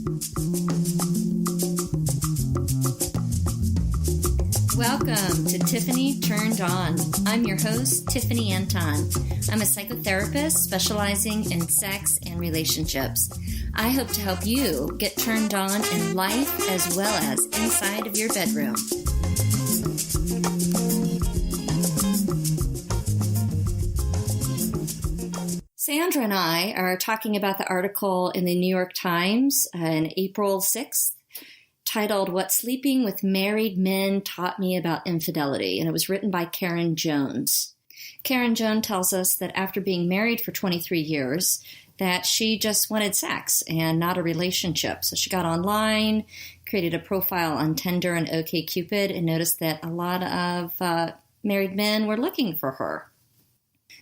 Welcome to TIffany Turned On. I'm your host, Tiffany Anton. I'm a psychotherapist specializing in sex and relationships. I hope to help you get turned on in life as well as inside of your bedroom. Sandra and I are talking about the article in the New York Times on April 6th titled What Sleeping with Married Men Taught Me About Infidelity, and it was written by Karin Jones. Karin Jones tells us that after being married for 23 years, that she just wanted sex and not a relationship. So she got online, created a profile on Tinder and OkCupid, and noticed that a lot of married men were looking for her.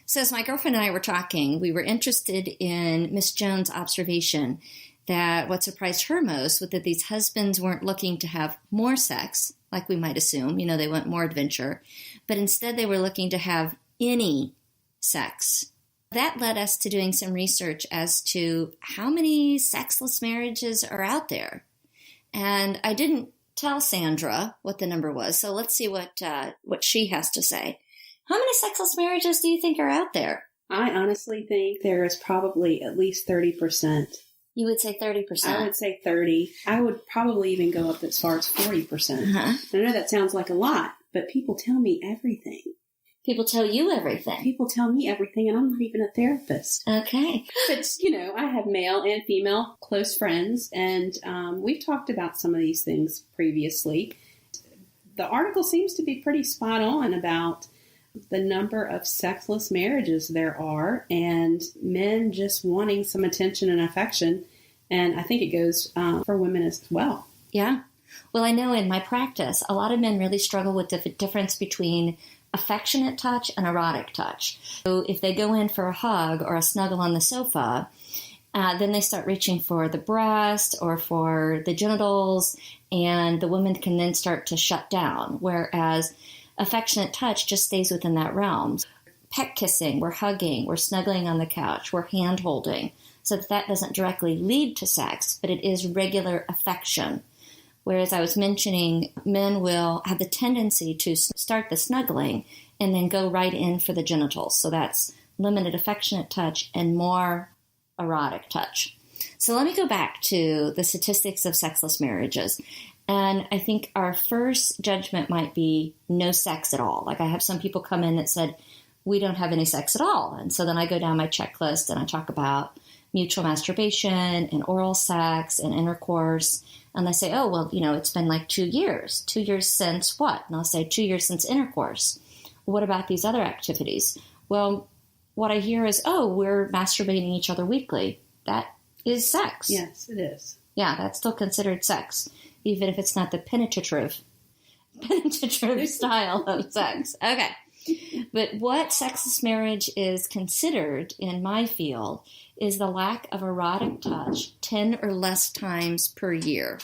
So as my girlfriend and I were talking, we were interested in Miss Jones' observation that what surprised her most was that these husbands weren't looking to have more sex, like we might assume, they want more adventure, but instead they were looking to have any sex. That led us to doing some research as to how many sexless marriages are out there. And I didn't tell Sandra what the number was, so let's see what she has to say. How many sexless marriages do you think are out there? I honestly think there is probably at least 30%. You would say 30%? I would say 30. I would probably even go up as far as 40%. I know that sounds like a lot, but people tell me everything. People tell you everything? People tell me everything, and I'm not even a therapist. Okay. But, I have male and female close friends, and we've talked about some of these things previously. The article seems to be pretty spot on about the number of sexless marriages there are and men just wanting some attention and affection. And I think it goes for women as well. Yeah. Well, I know in my practice, a lot of men really struggle with the difference between affectionate touch and erotic touch. So if they go in for a hug or a snuggle on the sofa, then they start reaching for the breast or for the genitals, and the woman can then start to shut down. Whereas affectionate touch just stays within that realm. Peck kissing, we're hugging, we're snuggling on the couch, we're hand holding, so that doesn't directly lead to sex, but it is regular affection. Whereas I was mentioning, men will have the tendency to start the snuggling and then go right in for the genitals. So that's limited affectionate touch and more erotic touch. So let me go back to the statistics of sexless marriages. And I think our first judgment might be no sex at all. Like I have some people come in that said, we don't have any sex at all. And so then I go down my checklist and I talk about mutual masturbation and oral sex and intercourse. And they say, oh, well, it's been like 2 years. 2 years since what? And I'll say 2 years since intercourse. What about these other activities? Well, what I hear is, oh, we're masturbating each other weekly. That is sex. Yes, it is. Yeah, that's still considered sex, even if it's not the penetrative style of sex. Okay. But what sexless marriage is considered in my field is the lack of erotic touch 10 or less times per year.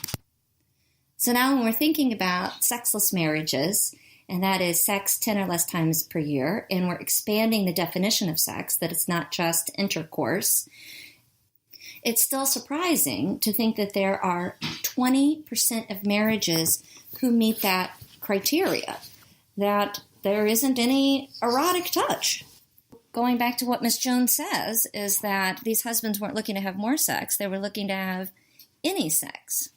So now when we're thinking about sexless marriages, and that is sex 10 or less times per year, and we're expanding the definition of sex, that it's not just intercourse, it's still surprising to think that there are 20% of marriages who meet that criteria, that there isn't any erotic touch. Going back to what Miss Jones says is that these husbands weren't looking to have more sex, they were looking to have any sex.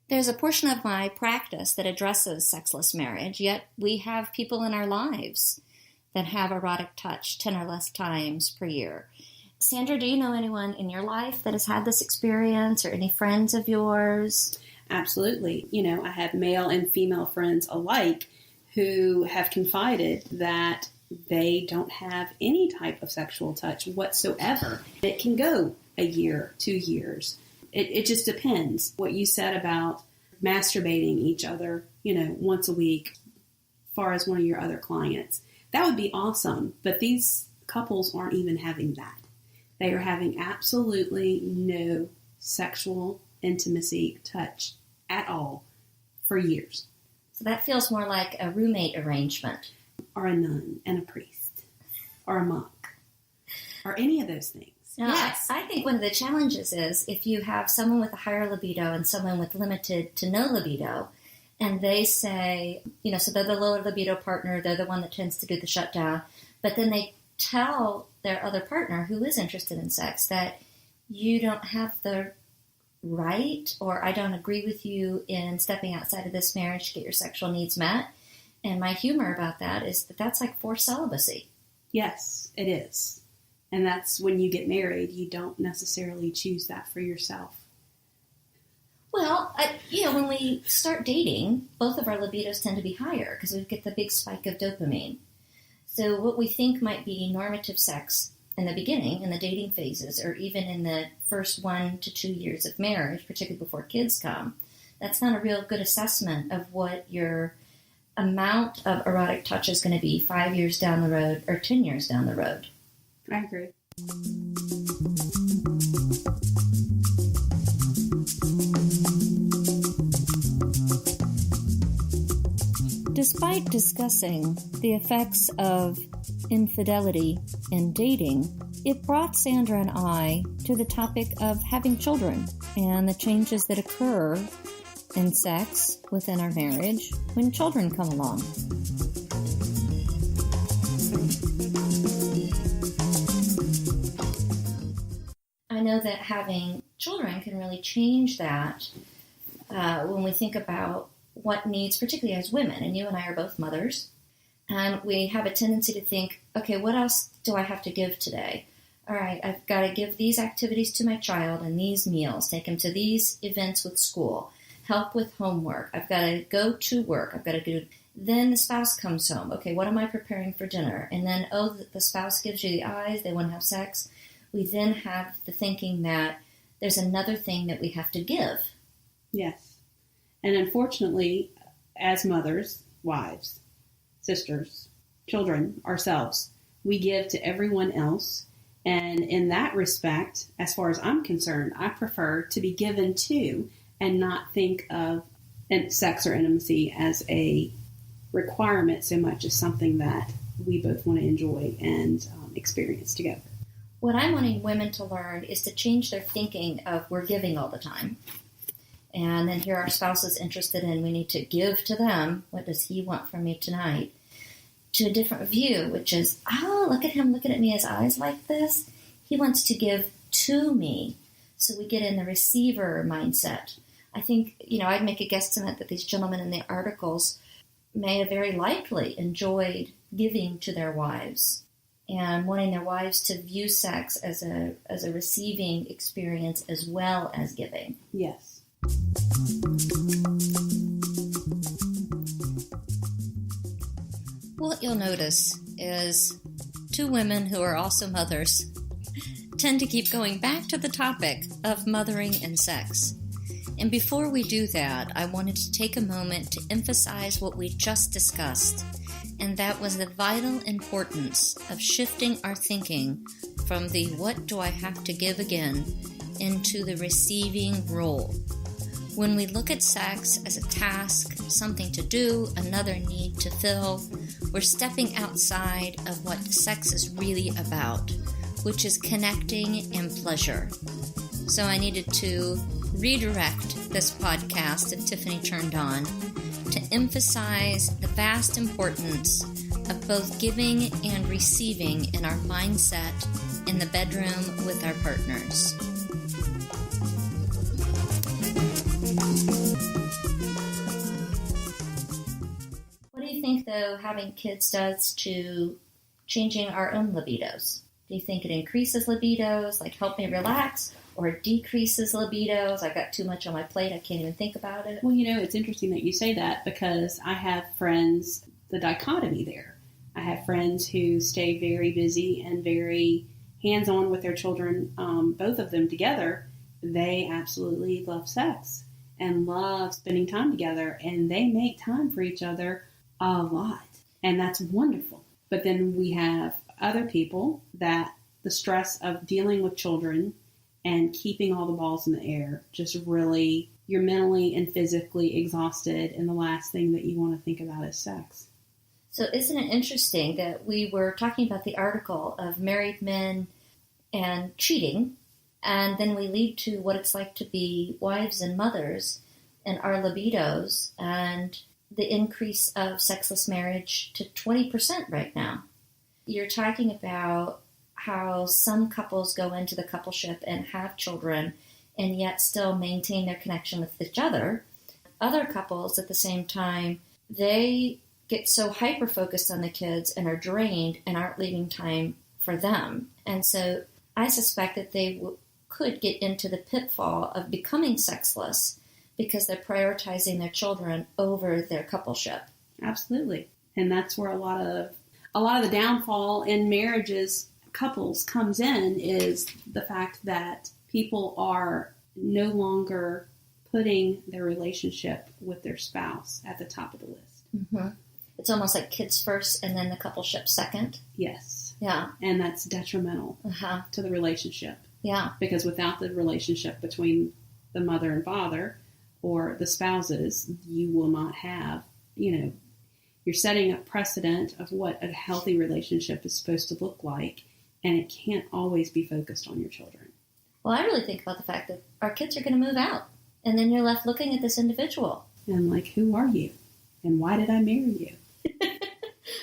There's a portion of my practice that addresses sexless marriage, yet we have people in our lives that have erotic touch 10 or less times per year. Sandra, do you know anyone in your life that has had this experience, or any friends of yours? Absolutely. I have male and female friends alike who have confided that they don't have any type of sexual touch whatsoever. It can go a year, 2 years. It just depends. What you said about masturbating each other, once a week, as far as one of your other clients, that would be awesome. But these couples aren't even having that. They are having absolutely no sexual intimacy touch at all for years. So that feels more like a roommate arrangement. Or a nun and a priest. Or a monk. Or any of those things. Now, Yes. I think one of the challenges is if you have someone with a higher libido and someone with limited to no libido, and they say, so they're the lower libido partner, they're the one that tends to do the shutdown, but then they tell their other partner who is interested in sex that you don't have the right, or I don't agree with you in stepping outside of this marriage to get your sexual needs met. And my humor about that is that that's like forced celibacy. Yes, it is. And that's when you get married, you don't necessarily choose that for yourself. Well, when we start dating, both of our libidos tend to be higher because we get the big spike of dopamine. So what we think might be normative sex in the beginning, in the dating phases, or even in the first 1 to 2 years of marriage, particularly before kids come, that's not a real good assessment of what your amount of erotic touch is going to be 5 years down the road or 10 years down the road. I agree. Despite discussing the effects of infidelity in dating, it brought Sandra and I to the topic of having children and the changes that occur in sex within our marriage when children come along. I know that having children can really change that when we think about what needs, particularly as women, and you and I are both mothers, and we have a tendency to think, okay, what else do I have to give today? All right, I've got to give these activities to my child and these meals, take him to these events with school, help with homework. I've got to go to work. I've got to do. Then the spouse comes home. Okay, what am I preparing for dinner? And then, the spouse gives you the eyes. They want to have sex. We then have the thinking that there's another thing that we have to give. Yes. And unfortunately, as mothers, wives, sisters, children, ourselves, we give to everyone else. And in that respect, as far as I'm concerned, I prefer to be given to and not think of sex or intimacy as a requirement so much as something that we both want to enjoy and experience together. What I'm wanting women to learn is to change their thinking of we're giving all the time. And then here our spouse is interested in we need to give to them. What does he want from me tonight? To a different view, which is, look at him looking at me, his eyes like this. He wants to give to me. So we get in the receiver mindset. I think, I'd make a guesstimate that these gentlemen in the articles may have very likely enjoyed giving to their wives and wanting their wives to view sex as a receiving experience as well as giving. Yes. What you'll notice is two women who are also mothers tend to keep going back to the topic of mothering and sex. And before we do that, I wanted to take a moment to emphasize what we just discussed, and that was the vital importance of shifting our thinking from the what do I have to give again into the receiving role. When we look at sex as a task, something to do, another need to fill, we're stepping outside of what sex is really about, which is connecting and pleasure. So I needed to redirect this podcast that TIffany turned on to emphasize the vast importance of both giving and receiving in our mindset in the bedroom with our partners. What do you think, though, having kids does to changing our own libidos? Do you think it increases libidos, like help me relax, or it decreases libidos? I've got too much on my plate, I can't even think about it. Well, it's interesting that you say that because I have friends, the dichotomy there. I have friends who stay very busy and very hands-on with their children, both of them together. They absolutely love sex and love spending time together, and they make time for each other a lot, and that's wonderful. But then we have other people that the stress of dealing with children and keeping all the balls in the air just really, you're mentally and physically exhausted, and the last thing that you want to think about is sex. So isn't it interesting that we were talking about the article of married men and cheating. And then we lead to what it's like to be wives and mothers and our libidos and the increase of sexless marriage to 20% right now. You're talking about how some couples go into the coupleship and have children and yet still maintain their connection with each other. Other couples at the same time, they get so hyper-focused on the kids and are drained and aren't leaving time for them. And so I suspect that they could get into the pitfall of becoming sexless because they're prioritizing their children over their coupleship. Absolutely. And that's where a lot of the downfall in marriages, couples, comes in, is the fact that people are no longer putting their relationship with their spouse at the top of the list. Mm-hmm. It's almost like kids first and then the coupleship second. Yes. Yeah. And that's detrimental to the relationship. Yeah. Because without the relationship between the mother and father or the spouses, you will not have, you're setting a precedent of what a healthy relationship is supposed to look like, and it can't always be focused on your children. Well, I really think about the fact that our kids are going to move out, and then you're left looking at this individual. And like, who are you? And why did I marry you?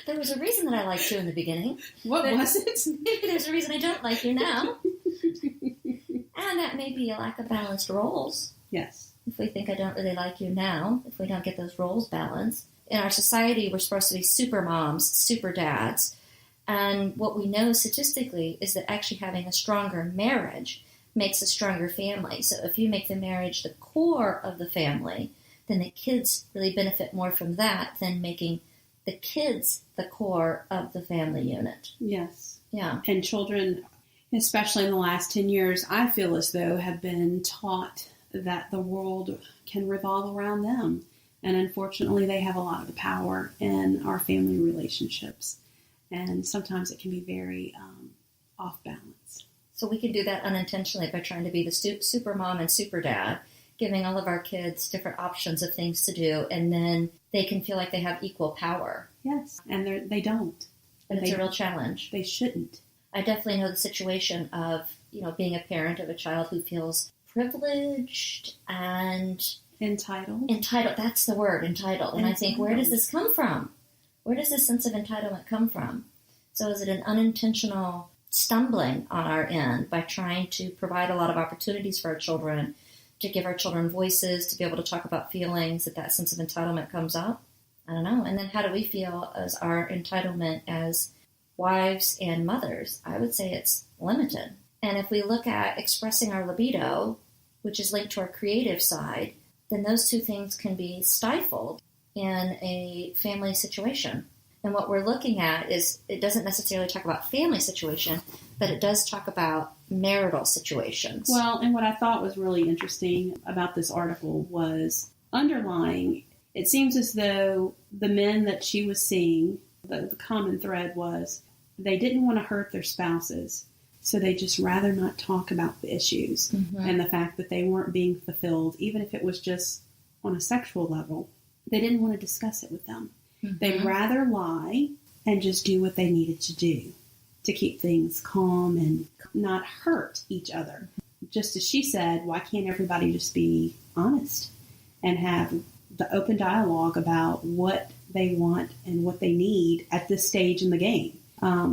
There was a reason that I liked you in the beginning. What was it? Maybe there's a reason I don't like you now. And that may be a lack of balanced roles. Yes. If we think I don't really like you now, if we don't get those roles balanced. In our society, we're supposed to be super moms, super dads. And what we know statistically is that actually having a stronger marriage makes a stronger family. So if you make the marriage the core of the family, then the kids really benefit more from that than making the kids the core of the family unit. Yes. Yeah. And children, especially in the last 10 years, I feel as though have been taught that the world can revolve around them. And unfortunately, they have a lot of the power in our family relationships. And sometimes it can be very off balance. So we can do that unintentionally by trying to be the super mom and super dad, giving all of our kids different options of things to do, and then they can feel like they have equal power. Yes, and they don't. And it's a real challenge. They shouldn't. I definitely know the situation of, being a parent of a child who feels privileged and entitled. That's the word, entitled. And I think, where does this come from? Where does this sense of entitlement come from? So is it an unintentional stumbling on our end by trying to provide a lot of opportunities for our children, to give our children voices, to be able to talk about feelings, that sense of entitlement comes up? I don't know. And then how do we feel as our entitlement as wives and mothers? I would say it's limited. And if we look at expressing our libido, which is linked to our creative side, then those two things can be stifled in a family situation. And what we're looking at is, it doesn't necessarily talk about family situation, but it does talk about marital situations. Well, and what I thought was really interesting about this article was underlying, it seems as though the men that she was seeing, the common thread was they didn't want to hurt their spouses, so they just rather not talk about the issues and the fact that they weren't being fulfilled, even if it was just on a sexual level. They didn't want to discuss it with them. They'd rather lie and just do what they needed to do to keep things calm and not hurt each other. Just as she said, why can't everybody just be honest and have the open dialogue about what they want and what they need at this stage in the game?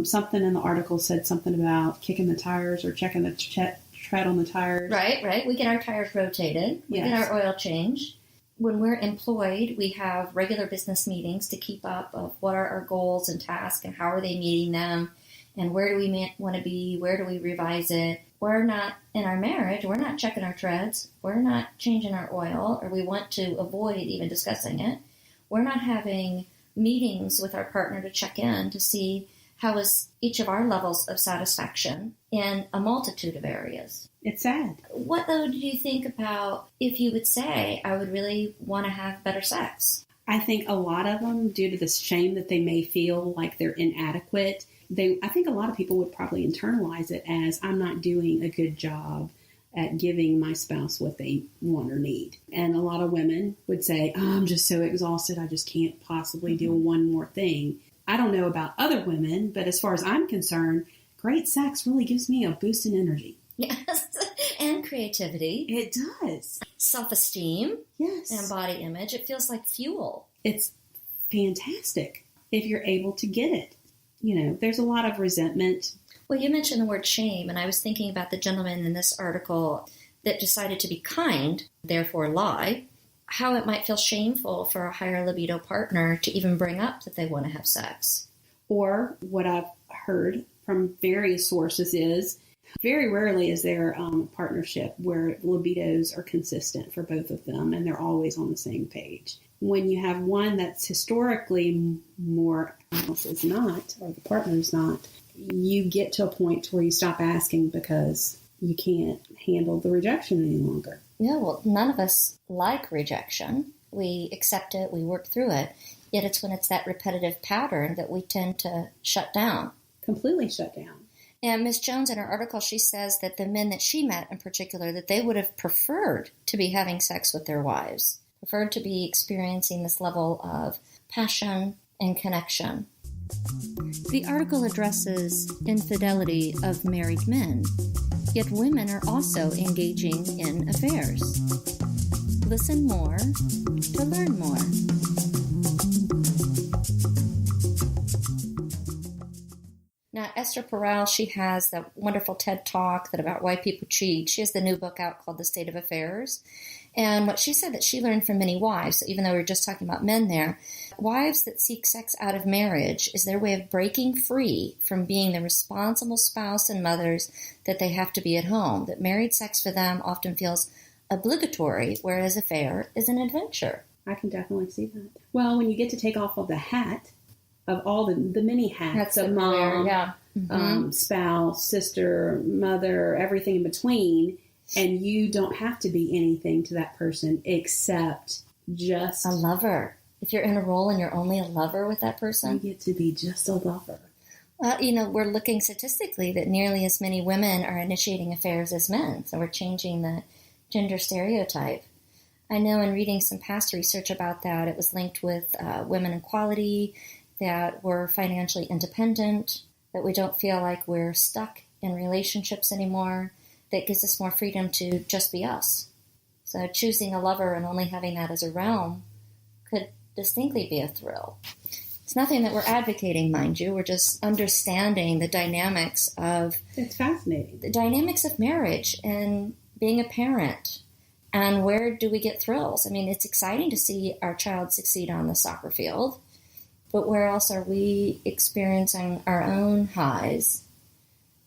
Something in the article said something about kicking the tires or checking the tread on the tires. Right. We get our tires rotated. We get our oil changed. When we're employed, we have regular business meetings to keep up of what are our goals and tasks and how are they meeting them and where do we want to be, where do we revise it. We're not, in our marriage, we're not checking our treads, we're not changing our oil, or we want to avoid even discussing it. We're not having meetings with our partner to check in to see how is each of our levels of satisfaction in a multitude of areas. It's sad. What, though, do you think about if you would say, I would really want to have better sex? I think a lot of them, due to the shame that they may feel like they're inadequate, I think a lot of people would probably internalize it as, I'm not doing a good job at giving my spouse what they want or need. And a lot of women would say, I'm just so exhausted, I just can't possibly do one more thing. I don't know about other women, but as far as I'm concerned, great sex really gives me a boost in energy. Yes, and creativity. It does. Self-esteem. Yes. And body image. It feels like fuel. It's fantastic if you're able to get it. There's a lot of resentment. Well, you mentioned the word shame, and I was thinking about the gentleman in this article that decided to be kind, therefore lie, how it might feel shameful for a higher libido partner to even bring up that they want to have sex. Or what I've heard from various sources is very rarely is there a partnership where libidos are consistent for both of them and they're always on the same page. When you have one that's historically more else is not, or the partner's not, you get to a point where you stop asking because you can't handle the rejection any longer. Yeah, well, none of us like rejection. We accept it, we work through it. Yet it's when it's that repetitive pattern that we tend to shut down. Completely shut down. And Ms. Jones, in her article, she says that the men that she met in particular, that they would have preferred to be having sex with their wives, preferred to be experiencing this level of passion and connection. The article addresses infidelity of married men, yet women are also engaging in affairs. Listen more to learn more. Now, Esther Perel, she has that wonderful TED Talk about why people cheat. She has the new book out called The State of Affairs. And what she said that she learned from many wives, so even though we were just talking about men there, wives that seek sex out of marriage is their way of breaking free from being the responsible spouse and mothers that they have to be at home. That married sex for them often feels obligatory, whereas affair is an adventure. I can definitely see that. Well, when you get to take off of the hat, of all the many hats of mom, spouse, sister, mother, everything in between, and you don't have to be anything to that person except just a lover. If you're in a role and you're only a lover with that person, you get to be just a lover. Well, we're looking statistically that nearly as many women are initiating affairs as men, so we're changing the gender stereotype. I know in reading some past research about that, it was linked with women equality, that we're financially independent, that we don't feel like we're stuck in relationships anymore, that gives us more freedom to just be us. So choosing a lover and only having that as a realm could distinctly be a thrill. It's nothing that we're advocating, mind you. We're just understanding the dynamics of... It's fascinating. The dynamics of marriage and being a parent. And where do we get thrills? I mean, it's exciting to see our child succeed on the soccer field. But where else are we experiencing our own highs?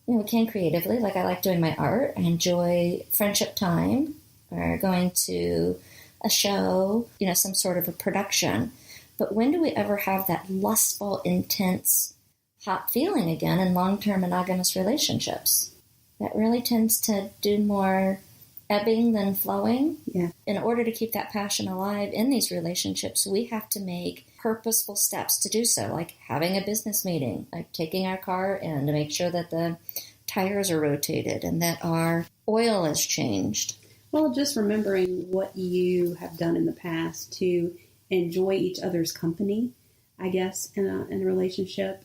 We can creatively, like I like doing my art. I enjoy friendship time or going to a show, some sort of a production. But when do we ever have that lustful, intense, hot feeling again in long-term monogamous relationships? That really tends to do more ebbing than flowing. Yeah. In order to keep that passion alive in these relationships, we have to make purposeful steps to do so, like having a business meeting, like taking our car in to make sure that the tires are rotated and that our oil is changed. Well, just remembering what you have done in the past to enjoy each other's company, I guess, in a relationship.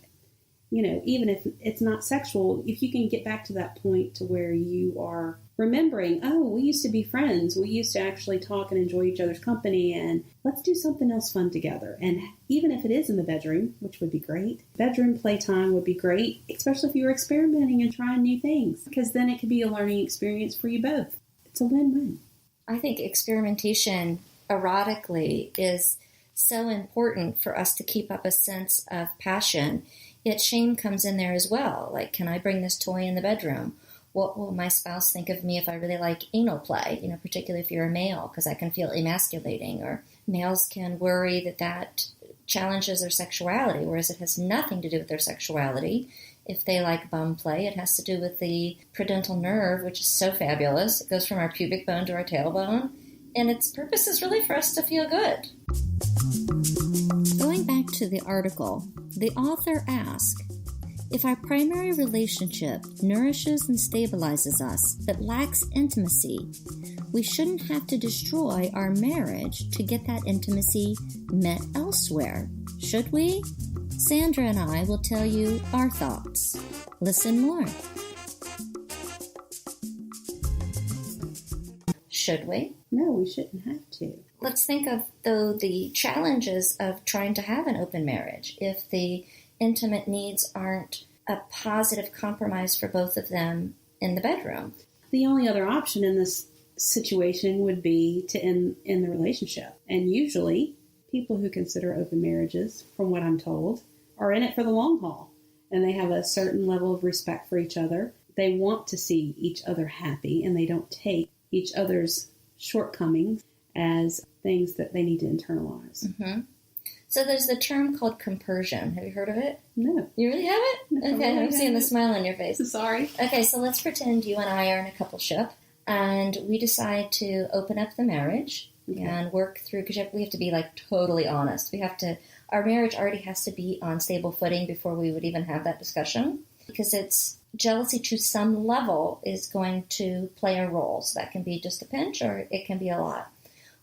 Even if it's not sexual, if you can get back to that point to where you are remembering, oh, we used to be friends. We used to actually talk and enjoy each other's company, and let's do something else fun together. And even if it is in the bedroom, which would be great, bedroom playtime would be great, especially if you were experimenting and trying new things, because then it could be a learning experience for you both. It's a win-win. I think experimentation erotically is so important for us to keep up a sense of passion. Yet shame comes in there as well. Like, can I bring this toy in the bedroom? What will my spouse think of me if I really like anal play, particularly if you're a male, because I can feel emasculating. Or males can worry that challenges their sexuality, whereas it has nothing to do with their sexuality. If they like bum play, it has to do with the prudental nerve, which is so fabulous. It goes from our pubic bone to our tailbone, and its purpose is really for us to feel good. Going back to the article, the author asks, if our primary relationship nourishes and stabilizes us but lacks intimacy, we shouldn't have to destroy our marriage to get that intimacy met elsewhere, should we? Sandra and I will tell you our thoughts. Listen more. Should we? No, we shouldn't have to. Let's think of, though, the challenges of trying to have an open marriage. If the intimate needs aren't a positive compromise for both of them in the bedroom. The only other option in this situation would be to end the relationship. And usually, people who consider open marriages, from what I'm told, are in it for the long haul. And they have a certain level of respect for each other. They want to see each other happy, and they don't take each other's shortcomings as things that they need to internalize. Mm-hmm. So there's the term called compersion. Have you heard of it? No. You really haven't? No, Okay, I'm seeing the smile on your face. Sorry. Okay, so let's pretend you and I are in a coupleship, and we decide to open up the marriage and work through, because we have to be like totally honest. Our marriage already has to be on stable footing before we would even have that discussion, because it's jealousy to some level is going to play a role. So that can be just a pinch or it can be a lot.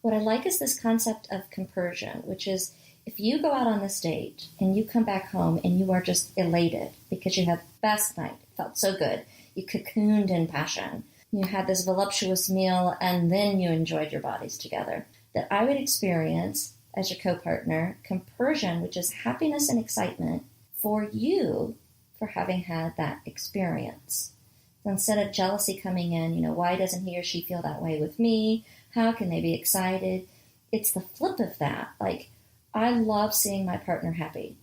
What I like is this concept of compersion, which is if you go out on this date and you come back home and you are just elated because you had the best night, it felt so good, you cocooned in passion, you had this voluptuous meal, and then you enjoyed your bodies together, that I would experience as your co-partner compersion, which is happiness and excitement for you for having had that experience. So instead of jealousy coming in, why doesn't he or she feel that way with me? How can they be excited? It's the flip of that. Like, I love seeing my partner happy.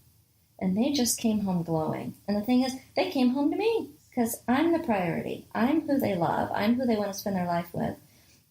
And they just came home glowing. And the thing is, they came home to me because I'm the priority. I'm who they love. I'm who they want to spend their life with.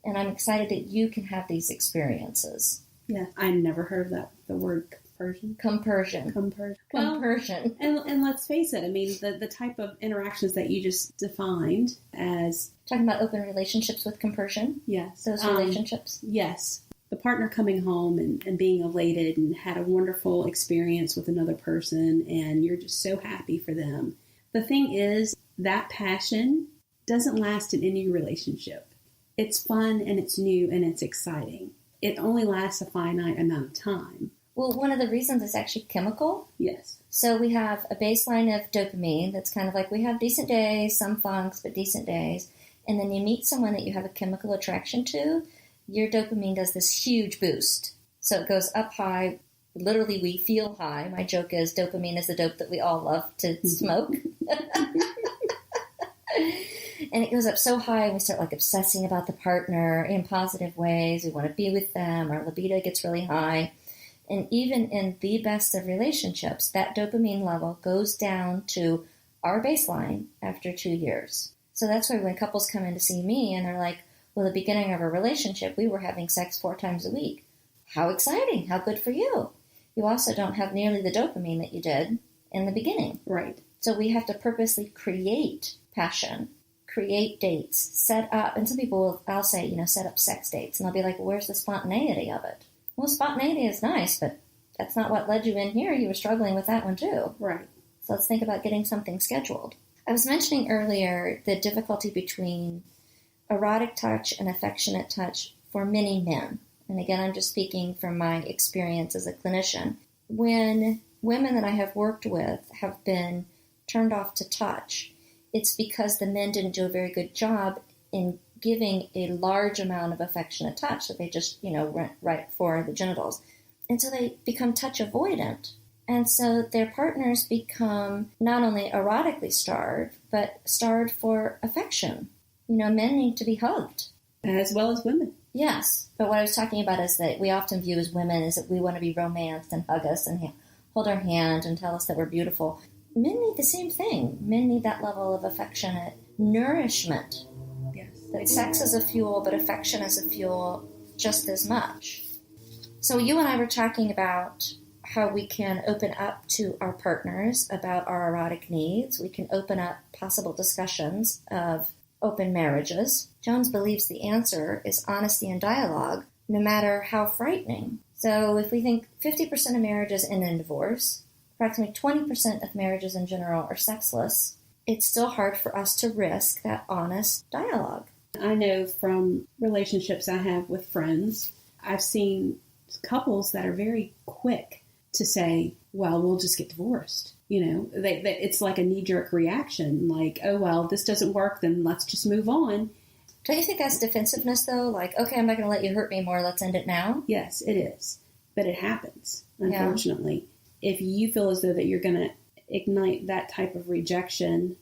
And I'm excited that you can have these experiences. Yeah, I never heard of that, the word compersion. Compersion. Well, Compersion. and let's face it, I mean, the type of interactions that you just defined as... Talking about open relationships with compersion? Yes. Those relationships? Yes. The partner coming home and being elated and had a wonderful experience with another person, and you're just so happy for them. The thing is, that passion doesn't last in any relationship. It's fun and it's new and it's exciting. It only lasts a finite amount of time. Well, one of the reasons is actually chemical. Yes. So we have a baseline of dopamine that's kind of like we have decent days, some funks, but decent days. And then you meet someone that you have a chemical attraction to, your dopamine does this huge boost. So it goes up high. Literally, we feel high. My joke is dopamine is the dope that we all love to smoke. And it goes up so high, and we start like obsessing about the partner in positive ways. We want to be with them. Our libido gets really high. And even in the best of relationships, that dopamine level goes down to our baseline after 2 years. So that's why when couples come in to see me and they're like, well, the beginning of our relationship, we were having sex 4 times a week. How exciting. How good for you. You also don't have nearly the dopamine that you did in the beginning. Right. So we have to purposely create passion, create dates, set up, and some people, I'll say, set up sex dates. And I'll be like, well, where's the spontaneity of it? Well, spontaneity is nice, but that's not what led you in here. You were struggling with that one too. Right. So let's think about getting something scheduled. I was mentioning earlier the difficulty between erotic touch and affectionate touch for many men. And again, I'm just speaking from my experience as a clinician. When women that I have worked with have been turned off to touch, it's because the men didn't do a very good job in giving a large amount of affectionate touch that they just, went right for the genitals. And so they become touch avoidant. And so their partners become not only erotically starved, but starved for affection. Men need to be hugged. As well as women. Yes. But what I was talking about is that we often view as women is that we want to be romanced and hug us and hold our hand and tell us that we're beautiful. Men need the same thing. Men need that level of affectionate nourishment. Yes. That sex is a fuel, but affection is a fuel just as much. So you and I were talking about how we can open up to our partners about our erotic needs. We can open up possible discussions of open marriages. Jones believes the answer is honesty and dialogue, no matter how frightening. So if we think 50% of marriages end in divorce, approximately 20% of marriages in general are sexless, it's still hard for us to risk that honest dialogue. I know from relationships I have with friends, I've seen couples that are very quick to say, well, we'll just get divorced. it's like a knee-jerk reaction. Like, oh, well, this doesn't work, then let's just move on. Don't you think that's defensiveness, though? Like, okay, I'm not going to let you hurt me more. Let's end it now. Yes, it is. But it happens, unfortunately. Yeah. If you feel as though that you're going to ignite that type of rejection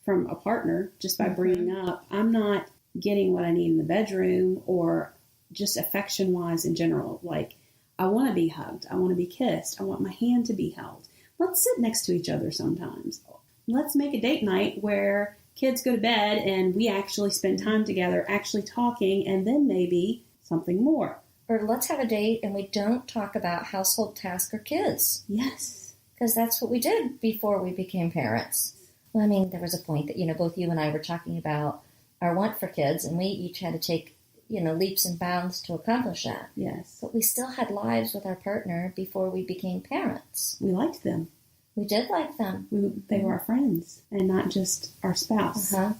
from a partner just by bringing up, I'm not getting what I need in the bedroom, or just affection-wise in general. Like, I want to be hugged. I want to be kissed. I want my hand to be held. Let's sit next to each other sometimes. Let's make a date night where kids go to bed and we actually spend time together, actually talking, and then maybe something more. Or let's have a date and we don't talk about household tasks or kids. Yes. Because that's what we did before we became parents. Well, I mean, there was a point that, both you and I were talking about our want for kids, and we each had to take, leaps and bounds to accomplish that. Yes. But we still had lives with our partner before we became parents. We liked them. We did like them. They were our friends and not just our spouse. Uh-huh.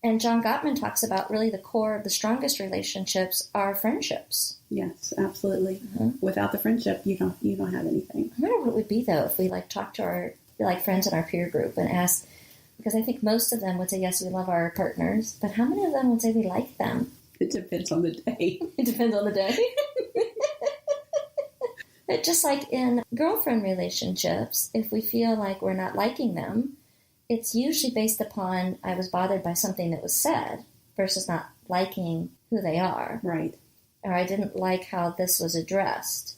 And John Gottman talks about really the core of the strongest relationships are friendships. Yes, absolutely. Uh-huh. Without the friendship, you don't have anything. I wonder what it would be, though, if we talked to our friends in our peer group and asked, because I think most of them would say, yes, we love our partners, but how many of them would say we like them? It depends on the day. It depends on the day. But just like in girlfriend relationships, if we feel like we're not liking them, it's usually based upon I was bothered by something that was said versus not liking who they are. Right. Or I didn't like how this was addressed.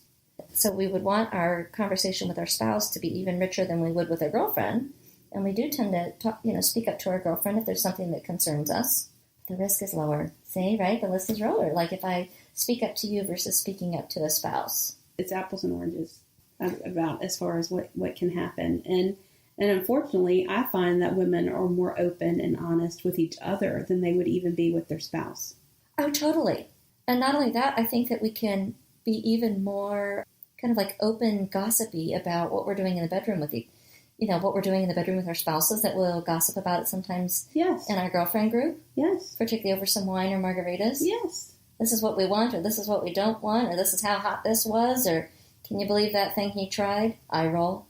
So we would want our conversation with our spouse to be even richer than we would with a girlfriend. And we do tend to talk, speak up to our girlfriend if there's something that concerns us. The risk is lower. See, right? The risk is lower. Like if I speak up to you versus speaking up to a spouse. It's apples and oranges about as far as what can happen. And unfortunately, I find that women are more open and honest with each other than they would even be with their spouse. Oh, totally. And not only that, I think that we can be even more kind of like open, gossipy about what we're doing in the bedroom with what we're doing in the bedroom with our spouses, that we'll gossip about it sometimes. Yes. In our girlfriend group. Yes. Particularly over some wine or margaritas. Yes. This is what we want, or this is what we don't want, or this is how hot this was, or can you believe that thing he tried? Eye roll.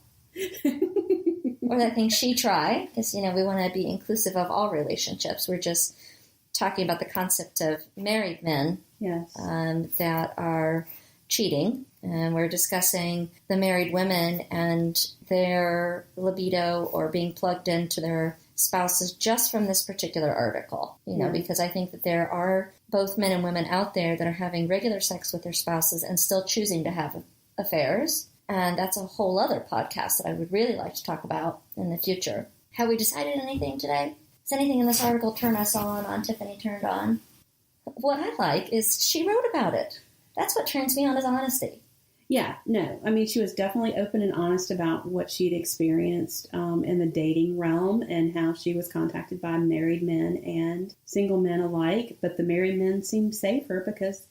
Or that thing she tried, because, we want to be inclusive of all relationships. We're just talking about the concept of married men. Yes. That are cheating. And we're discussing the married women and their libido or being plugged into their spouses just from this particular article, because I think that there are both men and women out there that are having regular sex with their spouses and still choosing to have affairs. And that's a whole other podcast that I would really like to talk about in the future. Have we decided anything today? Does anything in this article turn us on TIffany turned on? What I like is she wrote about it. That's what turns me on is honesty. Yeah, no. I mean, she was definitely open and honest about what she'd experienced in the dating realm and how she was contacted by married men and single men alike. But the married men seemed safer because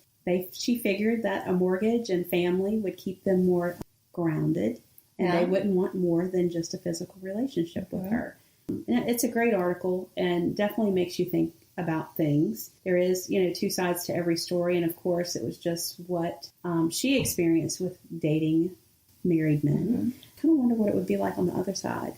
she figured that a mortgage and family would keep them more grounded, and they wouldn't want more than just a physical relationship with her. And it's a great article and definitely makes you think about things. There is, two sides to every story. And of course, it was just what she experienced with dating married men. Mm-hmm. I kind of wonder what it would be like on the other side.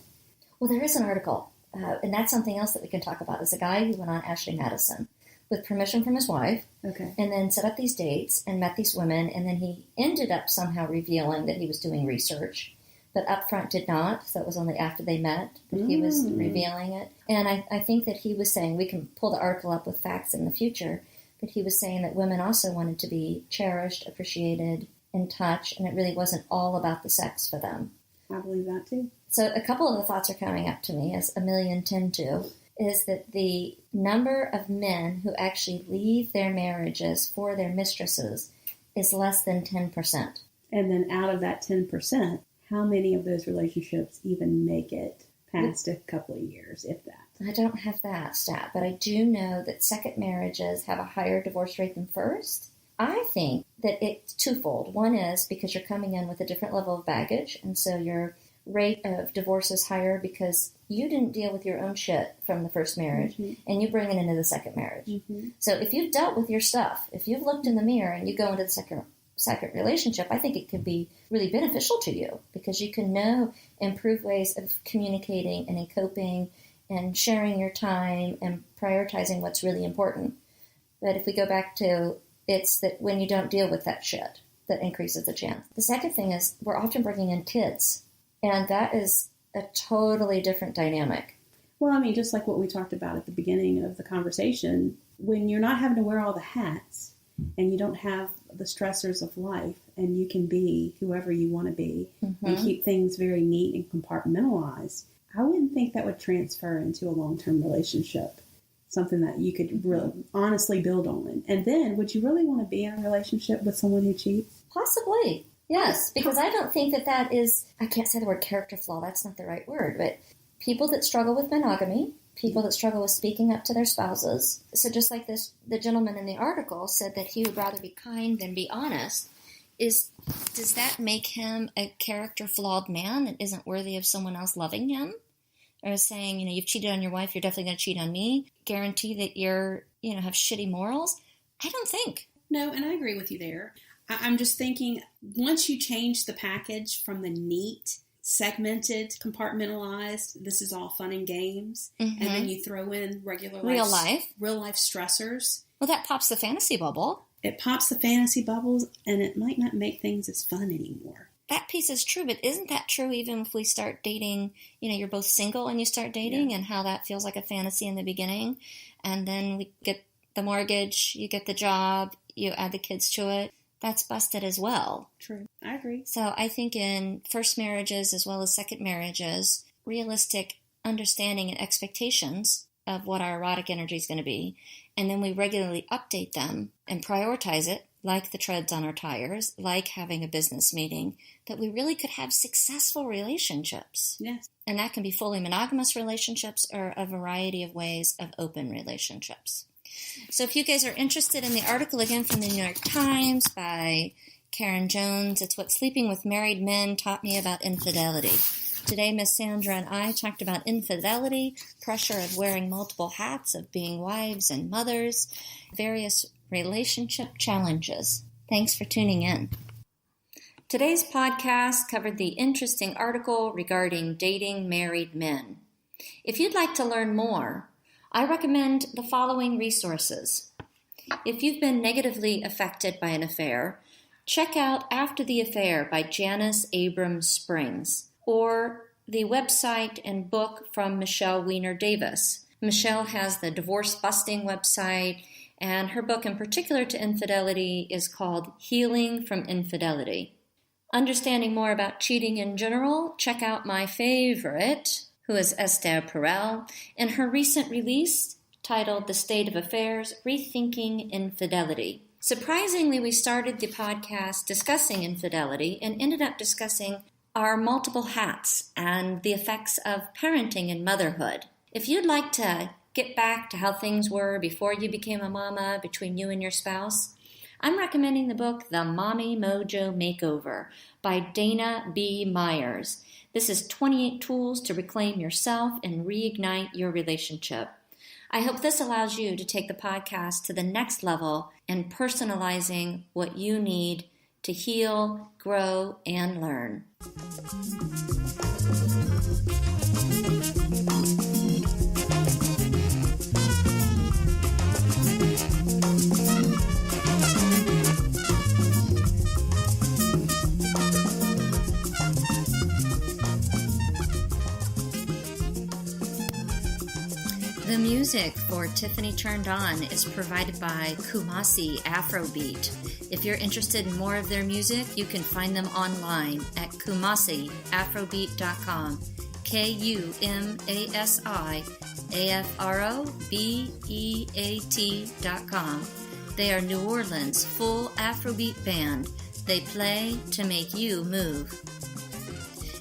Well, there is an article, and that's something else that we can talk about. Is a guy who went on Ashley Madison with permission from his wife, and then set up these dates and met these women, and then he ended up somehow revealing that he was doing research, but up front did not, so it was only after they met that he was revealing it. And I think that he was saying, we can pull the article up with facts in the future, but he was saying that women also wanted to be cherished, appreciated, in touch, and it really wasn't all about the sex for them. I believe that too. So a couple of the thoughts are coming up to me, as a million tend to, is that the number of men who actually leave their marriages for their mistresses is less than 10%. And then out of that 10%, how many of those relationships even make it past a couple of years, if that? I don't have that stat, but I do know that second marriages have a higher divorce rate than first. I think that it's twofold. One is because you're coming in with a different level of baggage, and so your rate of divorce is higher because you didn't deal with your own shit from the first marriage, and you bring it into the second marriage. So if you've dealt with your stuff, if you've looked in the mirror and you go into the second second relationship, I think it could be really beneficial to you because you can know improved ways of communicating and in coping and sharing your time and prioritizing what's really important. But if we go back to, it's that when you don't deal with that shit, that increases the chance. The second thing is we're often bringing in kids, and that is a totally different dynamic. Well, I mean, just like what we talked about at the beginning of the conversation, when you're not having to wear all the hats and you don't have the stressors of life and you can be whoever you want to be and keep things very neat and compartmentalized, I wouldn't think that would transfer into a long-term relationship, something that you could really honestly build on. And then, would you really want to be in a relationship with someone who cheats? Possibly, yes, because I don't think that is, I can't say the word character flaw, that's not the right word, but people that struggle with monogamy, people that struggle with speaking up to their spouses. So just like this, the gentleman in the article said that he would rather be kind than be honest. Does that make him a character flawed man that isn't worthy of someone else loving him? Or saying, you've cheated on your wife, you're definitely going to cheat on me. Guarantee that you're, have shitty morals? I don't think. No, and I agree with you there. I'm just thinking, once you change the package from the neat, segmented, compartmentalized, this is all fun and games, and then you throw in real life stressors. Well, that pops the fantasy bubble. It pops the fantasy bubbles, and it might not make things as fun anymore. That piece is true, but isn't that true even if we start dating, you're both single and you start dating and how that feels like a fantasy in the beginning, and then we get the mortgage, you get the job, you add the kids to it. That's busted as well. True. I agree. So I think in first marriages as well as second marriages, realistic understanding and expectations of what our erotic energy is going to be, and then we regularly update them and prioritize it, like the treads on our tires, like having a business meeting, that we really could have successful relationships. Yes. And that can be fully monogamous relationships or a variety of ways of open relationships. So if you guys are interested in the article again from the New York Times by Karin Jones, it's What Sleeping with Married Men Taught Me About Infidelity. Today, Miss Sandra and I talked about infidelity, pressure of wearing multiple hats, of being wives and mothers, various relationship challenges. Thanks for tuning in. Today's podcast covered the interesting article regarding dating married men. If you'd like to learn more, I recommend the following resources. If you've been negatively affected by an affair, check out After the Affair by Janice Abrams Springs, or the website and book from Michelle Weiner Davis. Michelle has the Divorce Busting website, and her book in particular to infidelity is called Healing from Infidelity. Understanding more about cheating in general, check out my favorite, who is Esther Perel, in her recent release titled The State of Affairs, Rethinking Infidelity. Surprisingly, we started the podcast discussing infidelity and ended up discussing our multiple hats and the effects of parenting and motherhood. If you'd like to get back to how things were before you became a mama between you and your spouse, I'm recommending the book The Mommy Mojo Makeover by Dana B. Myers. This is 28 tools to reclaim yourself and reignite your relationship. I hope this allows you to take the podcast to the next level in personalizing what you need to heal, grow, and learn. The music for TIffany Turned On is provided by Kumasi Afrobeat. If you're interested in more of their music, you can find them online at kumasiafrobeat.com. KUMASIAFROBEAT.com. They are New Orleans' full Afrobeat band. They play to make you move.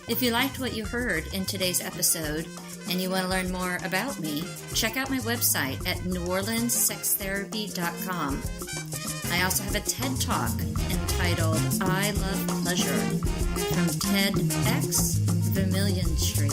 If you liked what you heard in today's episode, and you want to learn more about me, check out my website at neworleanssextherapy.com. I also have a TED Talk entitled I Love Pleasure from TEDx Vermilion Street.